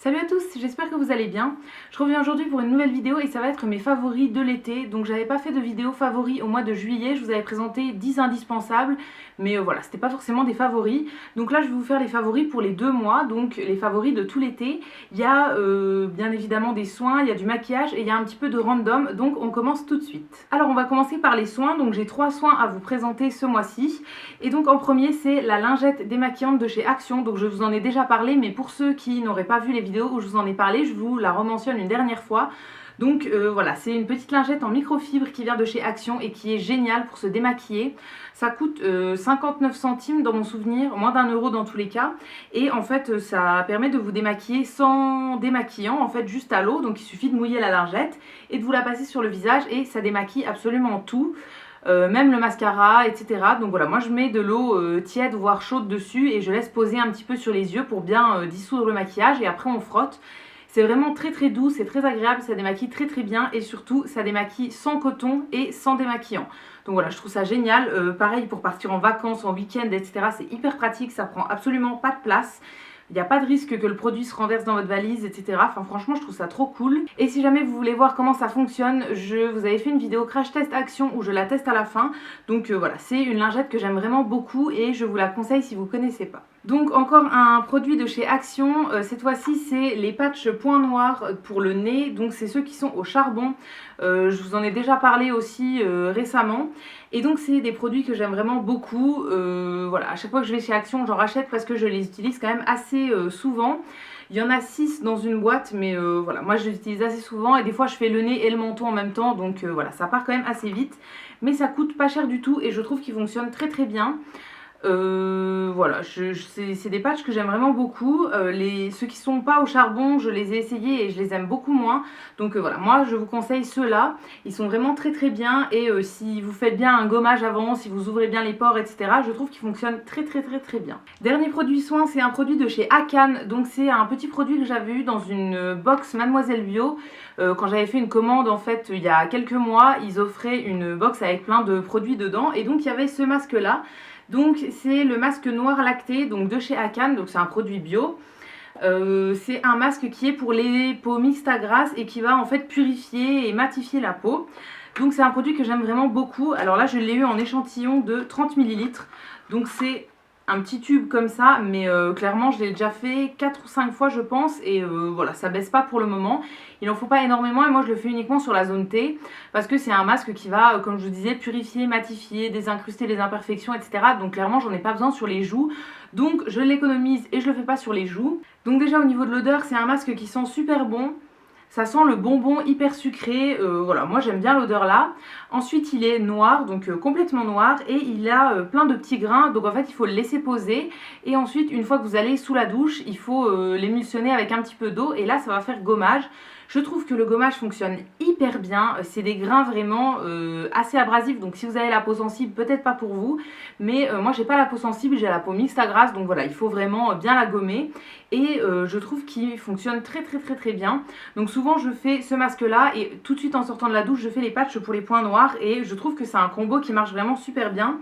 Salut à tous, j'espère que vous allez bien. Je reviens aujourd'hui pour une nouvelle vidéo et ça va être mes favoris de l'été. Donc j'avais pas fait de vidéo favoris au mois de juillet, je vous avais présenté 10 indispensables, mais voilà, c'était pas forcément des favoris. Donc là je vais vous faire les favoris pour les 2 mois, donc les favoris de tout l'été. Il y a bien évidemment des soins, il y a du maquillage et il y a un petit peu de random, donc on commence tout de suite. Alors on va commencer par les soins, donc j'ai 3 soins à vous présenter ce mois-ci. Et donc en premier c'est la lingette démaquillante de chez Action, donc je vous en ai déjà parlé, mais pour ceux qui n'auraient pas vu les vidéos où je vous en ai parlé, je vous la rementionne une dernière fois. Donc voilà, c'est une petite lingette en microfibre qui vient de chez Action et qui est géniale pour se démaquiller. Ça coûte 59 centimes dans mon souvenir, moins d'1 € dans tous les cas. Et en fait, ça permet de vous démaquiller sans démaquillant, en fait juste à l'eau. Donc il suffit de mouiller la lingette et de vous la passer sur le visage et ça démaquille absolument tout. Même le mascara, etc. Donc voilà, moi je mets de l'eau tiède voire chaude dessus et je laisse poser un petit peu sur les yeux pour bien dissoudre le maquillage et après on frotte. C'est vraiment très très doux, c'est très agréable, ça démaquille très très bien et surtout ça démaquille sans coton et sans démaquillant. Donc voilà, je trouve ça génial. Pareil pour partir en vacances, en week-end, etc. C'est hyper pratique, ça prend absolument pas de place. Il n'y a pas de risque que le produit se renverse dans votre valise, etc. Enfin franchement je trouve ça trop cool. Et si jamais vous voulez voir comment ça fonctionne, je vous avais fait une vidéo crash test Action où je la teste à la fin. Donc voilà, c'est une lingette que j'aime vraiment beaucoup et je vous la conseille si vous ne connaissez pas. Donc encore un produit de chez Action, cette fois-ci c'est les patchs points noirs pour le nez, donc c'est ceux qui sont au charbon. Je vous en ai déjà parlé aussi récemment. Et donc c'est des produits que j'aime vraiment beaucoup. Voilà, à chaque fois que je vais chez Action, j'en rachète parce que je les utilise quand même assez souvent. Il y en a 6 dans une boîte, mais voilà, moi je les utilise assez souvent et des fois je fais le nez et le menton en même temps, donc voilà, ça part quand même assez vite. Mais ça coûte pas cher du tout et je trouve qu'ils fonctionnent très très bien. Voilà, c'est des patchs que j'aime vraiment beaucoup. Ceux qui sont pas au charbon, je les ai essayés et je les aime beaucoup moins. Donc voilà, moi je vous conseille ceux-là. Ils sont vraiment très très bien et si vous faites bien un gommage avant, si vous ouvrez bien les pores, etc., je trouve qu'ils fonctionnent très très très très bien. Dernier produit soin, c'est un produit de chez Akan. Donc c'est un petit produit que j'avais eu dans une box Mademoiselle Bio. Quand j'avais fait une commande en fait il y a quelques mois, ils offraient une box avec plein de produits dedans et donc il y avait ce masque là. Donc c'est le masque noir lacté donc de chez Akan, donc c'est un produit bio. C'est un masque qui est pour les peaux mixtes à grasses et qui va en fait purifier et matifier la peau. Donc c'est un produit que j'aime vraiment beaucoup. Alors là je l'ai eu en échantillon de 30 ml. Donc c'est un petit tube comme ça, mais clairement je l'ai déjà fait 4 ou 5 fois je pense et voilà, ça baisse pas pour le moment. Il n'en faut pas énormément et moi je le fais uniquement sur la zone T parce que c'est un masque qui va, comme je vous disais, purifier, matifier, désincruster les imperfections, etc. Donc clairement j'en ai pas besoin sur les joues, donc je l'économise et je le fais pas sur les joues. Donc déjà au niveau de l'odeur, c'est un masque qui sent super bon. Ça sent le bonbon hyper sucré, voilà, moi j'aime bien l'odeur là. Ensuite il est noir, donc complètement noir et il a plein de petits grains, donc en fait il faut le laisser poser. Et ensuite une fois que vous allez sous la douche, il faut l'émulsionner avec un petit peu d'eau et là ça va faire gommage. Je trouve que le gommage fonctionne hyper bien, c'est des grains vraiment assez abrasifs, donc si vous avez la peau sensible, peut-être pas pour vous, mais moi j'ai pas la peau sensible, j'ai la peau mixte à grasse, donc voilà, il faut vraiment bien la gommer et je trouve qu'il fonctionne très très très très bien. Donc souvent je fais ce masque là et tout de suite en sortant de la douche je fais les patchs pour les points noirs et je trouve que c'est un combo qui marche vraiment super bien.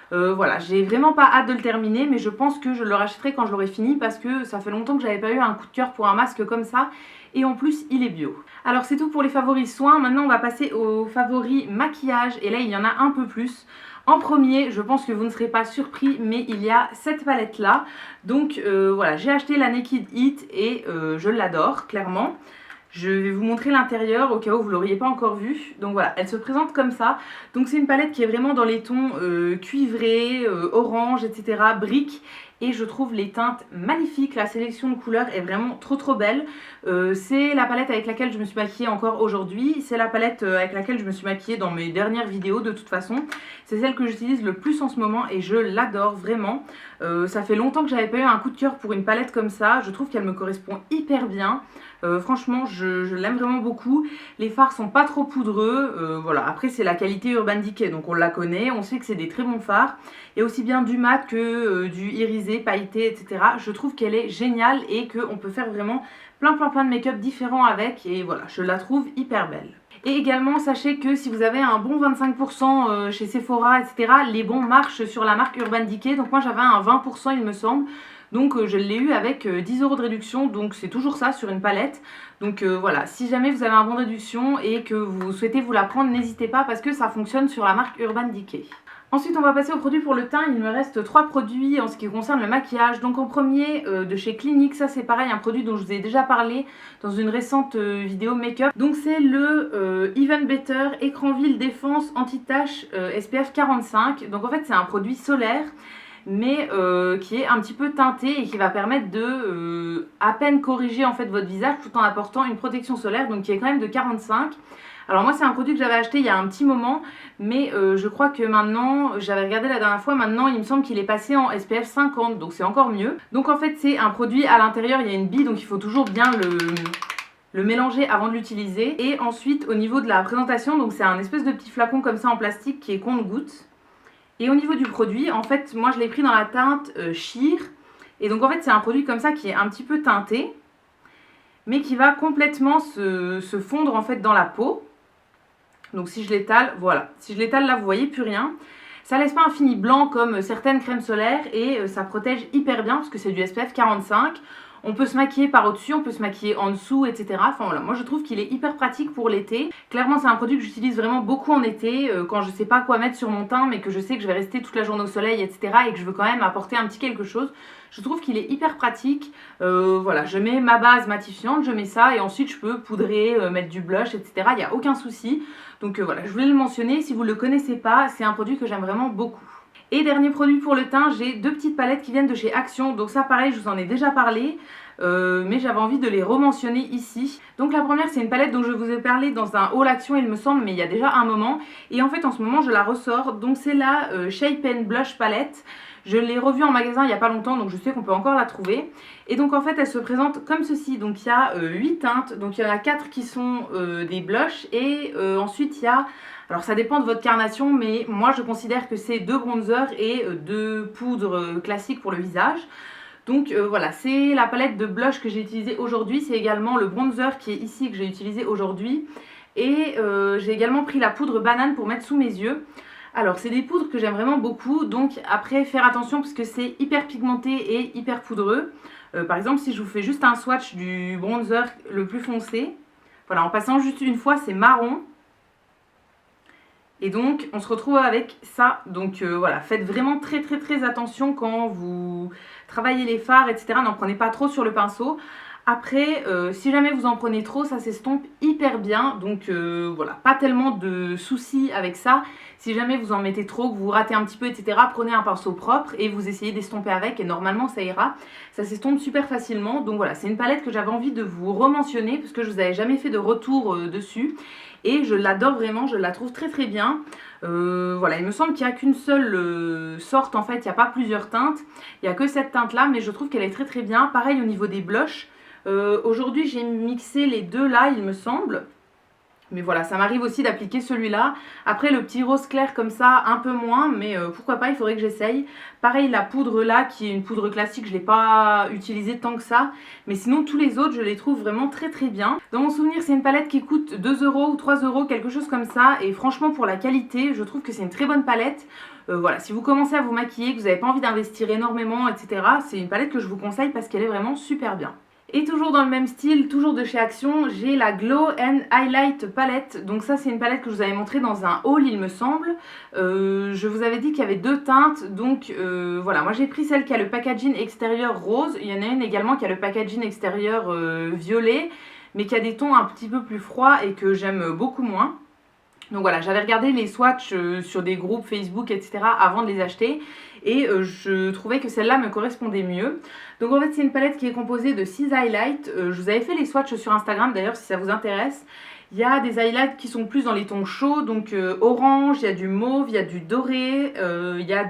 Voilà, j'ai vraiment pas hâte de le terminer, mais je pense que je le rachèterai quand je l'aurai fini parce que ça fait longtemps que j'avais pas eu un coup de cœur pour un masque comme ça et en plus il est bio. Alors c'est tout pour les favoris soins, maintenant on va passer aux favoris maquillage et là il y en a un peu plus. En premier, je pense que vous ne serez pas surpris, mais il y a cette palette là. Donc voilà, j'ai acheté la Naked Heat et je l'adore clairement. Je vais vous montrer l'intérieur au cas où vous ne l'auriez pas encore vu. Donc voilà, elle se présente comme ça. Donc c'est une palette qui est vraiment dans les tons cuivrés, orange, etc. briques. Et je trouve les teintes magnifiques, la sélection de couleurs est vraiment trop trop belle. C'est la palette avec laquelle je me suis maquillée encore aujourd'hui. C'est la palette avec laquelle je me suis maquillée dans mes dernières vidéos de toute façon. C'est celle que j'utilise le plus en ce moment et je l'adore vraiment. Ça fait longtemps que j'avais pas eu un coup de cœur pour une palette comme ça. Je trouve qu'elle me correspond hyper bien. Franchement je l'aime vraiment beaucoup. Les fards sont pas trop poudreux, voilà. Après c'est la qualité Urban Decay, donc on la connaît, on sait que c'est des très bons fards. Et aussi bien du mat que du irisé, pailleté, etc. Je trouve qu'elle est géniale et qu'on peut faire vraiment plein de make-up différents avec. Et voilà, je la trouve hyper belle. Et également sachez que si vous avez un bon 25% chez Sephora, etc., les bons marchent sur la marque Urban Decay. Donc moi j'avais un 20% il me semble. Donc je l'ai eu avec 10 € de réduction, donc c'est toujours ça sur une palette. Donc voilà, si jamais vous avez un bon de réduction et que vous souhaitez vous la prendre, n'hésitez pas parce que ça fonctionne sur la marque Urban Decay. Ensuite on va passer aux produits pour le teint. Il me reste 3 produits en ce qui concerne le maquillage. Donc en premier de chez Clinique, ça c'est pareil, un produit dont je vous ai déjà parlé dans une récente vidéo make-up. Donc c'est le Even Better Écran Ville Défense Anti-Tache SPF 45. Donc en fait c'est un produit solaire mais qui est un petit peu teinté et qui va permettre de à peine corriger en fait votre visage tout en apportant une protection solaire, donc qui est quand même de 45. Alors moi c'est un produit que j'avais acheté il y a un petit moment, mais je crois que maintenant, j'avais regardé la dernière fois, maintenant il me semble qu'il est passé en SPF 50, donc c'est encore mieux. Donc en fait c'est un produit, à l'intérieur il y a une bille, donc il faut toujours bien le mélanger avant de l'utiliser. Et ensuite au niveau de la présentation, donc c'est un espèce de petit flacon comme ça en plastique qui est compte-gouttes. Et au niveau du produit, en fait, moi je l'ai pris dans la teinte Sheer. Et donc en fait c'est un produit comme ça qui est un petit peu teinté, mais qui va complètement se fondre en fait dans la peau. Donc si je l'étale, voilà. Si je l'étale là, vous voyez plus rien. Ça laisse pas un fini blanc comme certaines crèmes solaires et ça protège hyper bien parce que c'est du SPF 45. On peut se maquiller par au-dessus, on peut se maquiller en dessous, etc. Enfin voilà, moi je trouve qu'il est hyper pratique pour l'été. Clairement c'est un produit que j'utilise vraiment beaucoup en été, quand je sais pas quoi mettre sur mon teint mais que je sais que je vais rester toute la journée au soleil, etc. et que je veux quand même apporter un petit quelque chose. Je trouve qu'il est hyper pratique. Voilà, je mets ma base matifiante, je mets ça et ensuite je peux poudrer, mettre du blush, etc. Il n'y a aucun souci. Donc voilà, je voulais le mentionner. Si vous ne le connaissez pas, c'est un produit que j'aime vraiment beaucoup. Et dernier produit pour le teint, j'ai 2 petites palettes qui viennent de chez Action. Donc ça pareil, je vous en ai déjà parlé, mais j'avais envie de les rementionner ici. Donc la première c'est une palette dont je vous ai parlé dans un haul Action il me semble, mais il y a déjà un moment. Et en fait en ce moment je la ressors, donc c'est la Shape & Blush Palette. Je l'ai revue en magasin il n'y a pas longtemps, donc je sais qu'on peut encore la trouver. Et donc en fait elle se présente comme ceci. Donc il y a 8 teintes, donc il y en a 4 qui sont des blushs. Et ensuite il y a, alors ça dépend de votre carnation, mais moi je considère que c'est 2 bronzers et 2 poudres classiques pour le visage. Donc voilà, c'est la palette de blush que j'ai utilisée aujourd'hui. C'est également le bronzer qui est ici que j'ai utilisé aujourd'hui. Et j'ai également pris la poudre banane pour mettre sous mes yeux. Alors c'est des poudres que j'aime vraiment beaucoup, donc après faire attention parce que c'est hyper pigmenté et hyper poudreux. Par exemple si je vous fais juste un swatch du bronzer le plus foncé, voilà, en passant juste une fois c'est marron. Et donc on se retrouve avec ça, donc voilà, faites vraiment très attention quand vous travaillez les fards, etc. N'en prenez pas trop sur le pinceau. Après, si jamais vous en prenez trop, ça s'estompe hyper bien. Donc voilà, pas tellement de soucis avec ça. Si jamais vous en mettez trop, que vous ratez un petit peu, etc., prenez un pinceau propre et vous essayez d'estomper avec et normalement ça ira. Ça s'estompe super facilement. Donc voilà, c'est une palette que j'avais envie de vous rementionner parce que je vous avais jamais fait de retour dessus. Et je l'adore vraiment, je la trouve très bien. Voilà, il me semble qu'il n'y a qu'une seule sorte en fait, il n'y a pas plusieurs teintes. Il n'y a que cette teinte là, mais je trouve qu'elle est très bien. Pareil au niveau des blushs. Aujourd'hui j'ai mixé les deux là il me semble, mais voilà ça m'arrive aussi d'appliquer celui-là. Après le petit rose clair comme ça un peu moins, mais pourquoi pas, il faudrait que j'essaye. Pareil la poudre là qui est une poudre classique, je ne l'ai pas utilisée tant que ça, mais sinon tous les autres je les trouve vraiment très bien. Dans mon souvenir c'est une palette qui coûte 2 € ou 3 €, quelque chose comme ça, et franchement pour la qualité je trouve que c'est une très bonne palette. Voilà, si vous commencez à vous maquiller, que vous n'avez pas envie d'investir énormément, etc., c'est une palette que je vous conseille parce qu'elle est vraiment super bien. Et toujours dans le même style, toujours de chez Action, j'ai la Glow and Highlight palette. Donc ça c'est une palette que je vous avais montré dans un haul il me semble. Je vous avais dit qu'il y avait 2 teintes, donc voilà, moi j'ai pris celle qui a le packaging extérieur rose. Il y en a une également qui a le packaging extérieur violet, mais qui a des tons un petit peu plus froids et que j'aime beaucoup moins. Donc voilà, j'avais regardé les swatchs sur des groupes Facebook, etc. avant de les acheter. Et je trouvais que celle-là me correspondait mieux. Donc en fait c'est une palette qui est composée de 6 highlights. Je vous avais fait les swatchs sur Instagram d'ailleurs si ça vous intéresse. Il y a des highlights qui sont plus dans les tons chauds, donc orange, il y a du mauve, il y a du doré, il y a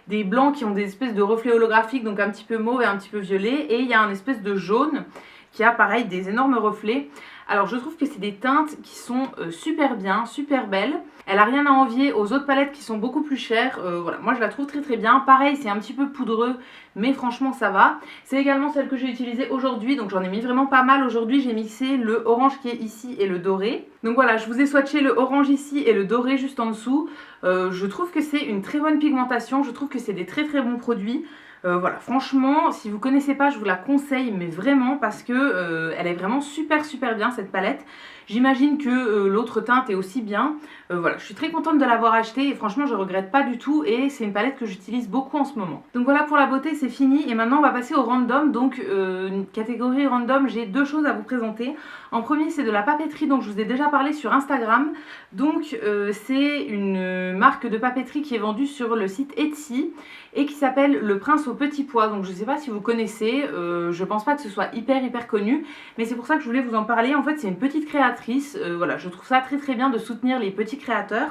des blancs qui ont des espèces de reflets holographiques, donc un petit peu mauve et un petit peu violet. Et il y a un espèce de jaune qui a pareil des énormes reflets. Alors je trouve que c'est des teintes qui sont super bien, super belles. Elle n'a rien à envier aux autres palettes qui sont beaucoup plus chères. Voilà, moi je la trouve très bien. Pareil, c'est un petit peu poudreux, mais franchement ça va. C'est également celle que j'ai utilisée aujourd'hui, donc j'en ai mis vraiment pas mal aujourd'hui. J'ai mixé le orange qui est ici et le doré. Donc voilà, je vous ai swatché le orange ici et le doré juste en dessous. Je trouve que c'est une très bonne pigmentation, je trouve que c'est des très bons produits. Voilà, franchement, si vous connaissez pas, je vous la conseille, mais vraiment parce que elle est vraiment super bien cette palette. J'imagine que l'autre teinte est aussi bien. Voilà, je suis très contente de l'avoir achetée et franchement, je regrette pas du tout et c'est une palette que j'utilise beaucoup en ce moment. Donc voilà pour la beauté, c'est fini et maintenant on va passer au random. Donc une catégorie random, j'ai deux choses à vous présenter. En premier, c'est de la papeterie dont je vous ai déjà parlé sur Instagram. Donc c'est une marque de papeterie qui est vendue sur le site Etsy et qui s'appelle Le Prince au Petit Pois. Donc je sais pas si vous connaissez, je pense pas que ce soit hyper connu, mais c'est pour ça que je voulais vous en parler. En fait, c'est une petite créatrice, voilà, je trouve ça très bien de soutenir les petits créateurs.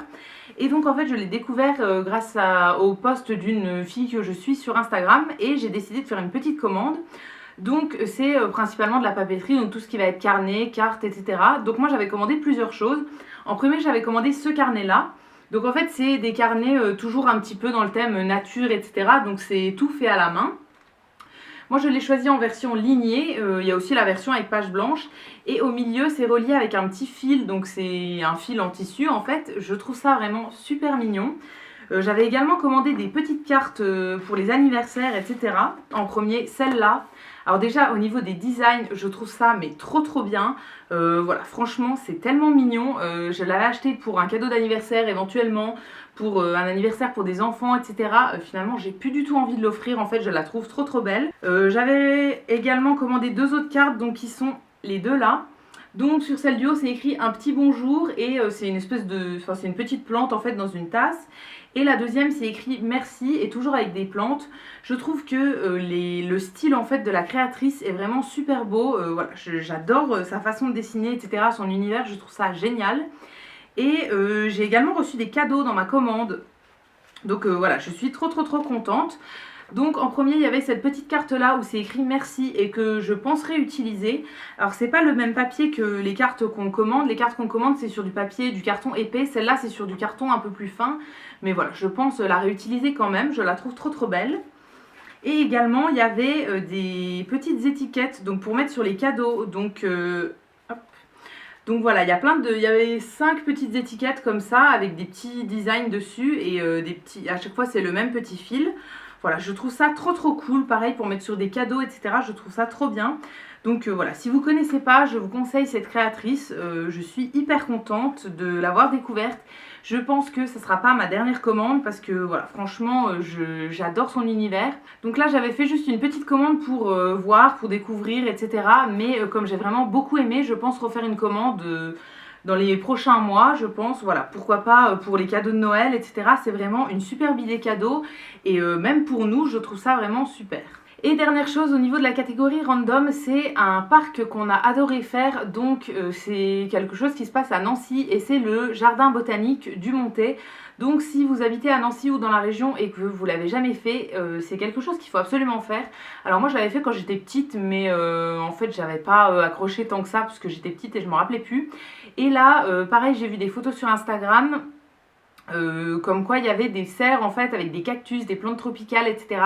Et donc en fait, je l'ai découvert grâce au post d'une fille que je suis sur Instagram et j'ai décidé de faire une petite commande. Donc c'est principalement de la papeterie, donc tout ce qui va être carnet, cartes, etc. Donc moi j'avais commandé plusieurs choses. En premier, j'avais commandé ce carnet là. Donc en fait c'est des carnets toujours un petit peu dans le thème nature, etc. Donc c'est tout fait à la main. Moi je l'ai choisi en version lignée, il y a aussi la version avec page blanche. Et au milieu c'est relié avec un petit fil, donc c'est un fil en tissu en fait. Je trouve ça vraiment super mignon. J'avais également commandé des petites cartes pour les anniversaires, etc. En premier, celle-là. Alors déjà, au niveau des designs, je trouve ça mais trop bien. Voilà, franchement, c'est tellement mignon. Je l'avais acheté pour un cadeau d'anniversaire, éventuellement, pour un anniversaire pour des enfants, etc. Finalement, j'ai plus du tout envie de l'offrir. En fait, je la trouve trop belle. J'avais également commandé deux autres cartes, donc qui sont les deux là. Donc sur celle du haut, c'est écrit un petit bonjour et c'est une espèce de... Enfin, c'est une petite plante en fait dans une tasse. Et la deuxième, c'est écrit merci et toujours avec des plantes. Je trouve que le style en fait de la créatrice est vraiment super beau. Voilà, j'adore sa façon de dessiner, etc. Son univers, je trouve ça génial. Et j'ai également reçu des cadeaux dans ma commande. Donc voilà, je suis trop contente. Donc en premier il y avait cette petite carte là où c'est écrit merci et que je penserais utiliser. Alors c'est pas le même papier que les cartes qu'on commande. Les cartes qu'on commande c'est sur du papier, du carton épais. Celle-là c'est sur du carton un peu plus fin. Mais voilà, je pense la réutiliser quand même. Je la trouve trop belle. Et également il y avait des petites étiquettes donc pour mettre sur les cadeaux. Donc hop. Donc voilà, il y avait 5 petites étiquettes comme ça avec des petits designs dessus et des petits. À chaque fois c'est le même petit fil. Voilà, je trouve ça trop cool, pareil pour mettre sur des cadeaux, etc. Je trouve ça trop bien. Donc voilà, si vous ne connaissez pas, je vous conseille cette créatrice. Je suis hyper contente de l'avoir découverte. Je pense que ce ne sera pas ma dernière commande parce que voilà, franchement, j'adore son univers. Donc là, j'avais fait juste une petite commande pour voir, pour découvrir, etc. Mais comme j'ai vraiment beaucoup aimé, je pense refaire une commande... dans les prochains mois, je pense, voilà, pourquoi pas pour les cadeaux de Noël, etc. C'est vraiment une superbe idée cadeau et même pour nous, je trouve ça vraiment super. Et dernière chose au niveau de la catégorie random, c'est un parc qu'on a adoré faire, donc c'est quelque chose qui se passe à Nancy et c'est le jardin botanique du Montet. Donc si vous habitez à Nancy ou dans la région et que vous l'avez jamais fait, c'est quelque chose qu'il faut absolument faire. Alors moi je l'avais fait quand j'étais petite, mais en fait j'avais pas accroché tant que ça parce que j'étais petite et je me rappelais plus. Et là pareil, j'ai vu des photos sur Instagram. Comme quoi il y avait des serres en fait avec des cactus, des plantes tropicales, etc.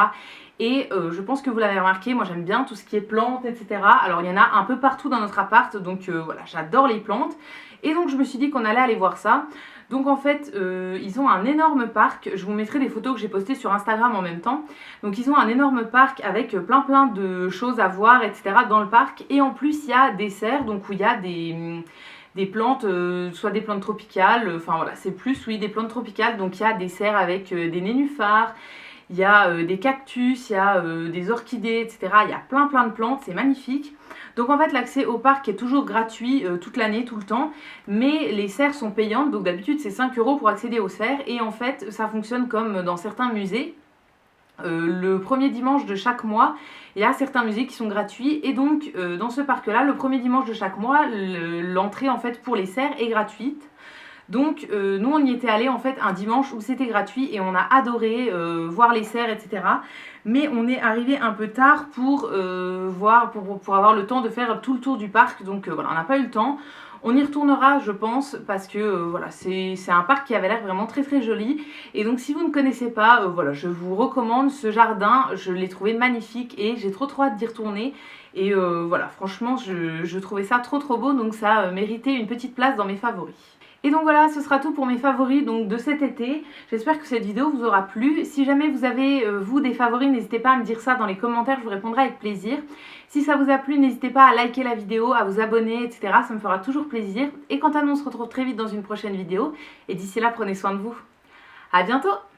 Et je pense que vous l'avez remarqué, moi j'aime bien tout ce qui est plantes, etc. Alors il y en a un peu partout dans notre appart, donc voilà, j'adore les plantes. Et donc je me suis dit qu'on allait aller voir ça. Donc en fait, ils ont un énorme parc. Je vous mettrai des photos que j'ai postées sur Instagram en même temps. Donc ils ont un énorme parc avec plein de choses à voir, etc. dans le parc. Et en plus, il y a des serres, donc où il y a des plantes, soit des plantes tropicales, enfin voilà, c'est plus, oui, des plantes tropicales. Donc il y a des serres avec des nénuphars, il y a des cactus, il y a des orchidées, etc. Il y a plein de plantes, c'est magnifique. Donc en fait l'accès au parc est toujours gratuit toute l'année, tout le temps, mais les serres sont payantes, donc d'habitude c'est 5 € pour accéder aux serres, et en fait ça fonctionne comme dans certains musées. Le premier dimanche de chaque mois, il y a certains musées qui sont gratuits, et donc dans ce parc là, le premier dimanche de chaque mois, l'entrée en fait pour les serres est gratuite. Donc nous on y était allés en fait un dimanche où c'était gratuit et on a adoré voir les serres, etc. Mais on est arrivé un peu tard pour pour avoir le temps de faire tout le tour du parc, donc voilà, on n'a pas eu le temps. On y retournera je pense parce que voilà, c'est un parc qui avait l'air vraiment très joli. Et donc si vous ne connaissez pas, voilà, je vous recommande ce jardin, je l'ai trouvé magnifique et j'ai trop hâte d'y retourner. Et voilà, franchement je trouvais ça trop beau, donc ça méritait une petite place dans mes favoris. Et donc voilà, ce sera tout pour mes favoris donc, de cet été. J'espère que cette vidéo vous aura plu. Si jamais vous avez, vous, des favoris, n'hésitez pas à me dire ça dans les commentaires, je vous répondrai avec plaisir. Si ça vous a plu, n'hésitez pas à liker la vidéo, à vous abonner, etc. Ça me fera toujours plaisir. Et quant à nous, on se retrouve très vite dans une prochaine vidéo. Et d'ici là, prenez soin de vous. À bientôt!